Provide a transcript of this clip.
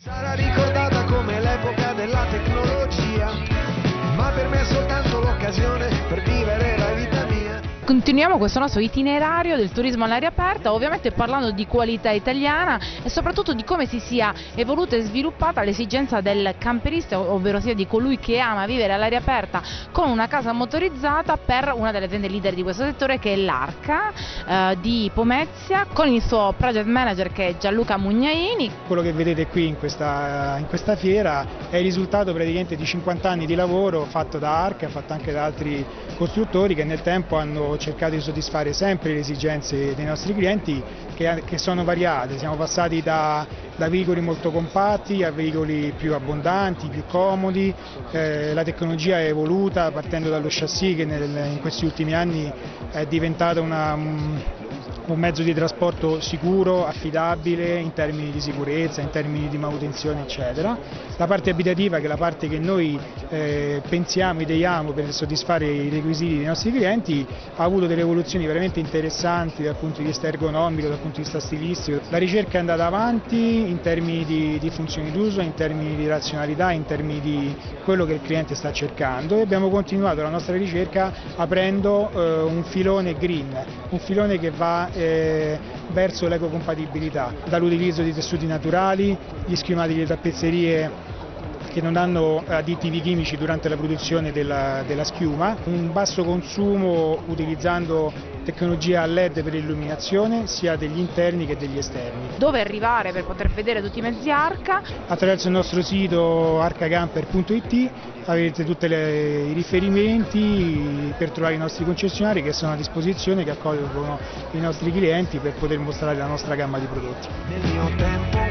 Sarà ricordata come l'epoca della tecnologia, ma per me è soltanto l'occasione per vivere la vita mia. Continuiamo questo nostro itinerario del turismo all'aria aperta, ovviamente parlando di qualità italiana e soprattutto di come si sia evoluta e sviluppata l'esigenza del camperista, ovvero sia di colui che ama vivere all'aria aperta con una casa motorizzata, per una delle aziende leader di questo settore, che è l'Arca di Pomezia, con il suo project manager che è Gianluca Mugnaini. Quello che vedete qui in questa fiera è il risultato praticamente di 50 anni di lavoro fatto da Arca, fatto anche da altri costruttori che nel tempo hanno cercato di soddisfare sempre le esigenze dei nostri clienti, che sono variate. Siamo passati da veicoli molto compatti a veicoli più abbondanti, più comodi. La tecnologia è evoluta partendo dallo chassis che in questi ultimi anni è diventato un mezzo di trasporto sicuro, affidabile in termini di sicurezza, in termini di manutenzione eccetera. La parte abitativa, che è la parte che noi pensiamo, ideiamo per soddisfare i requisiti dei nostri clienti, ha avuto delle evoluzioni veramente interessanti dal punto di vista ergonomico, dal punto di vista stilistico. La ricerca è andata avanti in termini di funzioni d'uso, in termini di razionalità, in termini di quello che il cliente sta cercando, e abbiamo continuato la nostra ricerca aprendo un filone green, un filone che va verso l'ecocompatibilità, dall'utilizzo di tessuti naturali, gli schiumati delle tappezzerie che non hanno additivi chimici durante la produzione della schiuma, un basso consumo utilizzando tecnologia a LED per l'illuminazione sia degli interni che degli esterni. Dove arrivare per poter vedere tutti i mezzi Arca? Attraverso il nostro sito arcacamper.it avete tutti i riferimenti per trovare i nostri concessionari che sono a disposizione, che accolgono i nostri clienti per poter mostrare la nostra gamma di prodotti. Nel mio tempo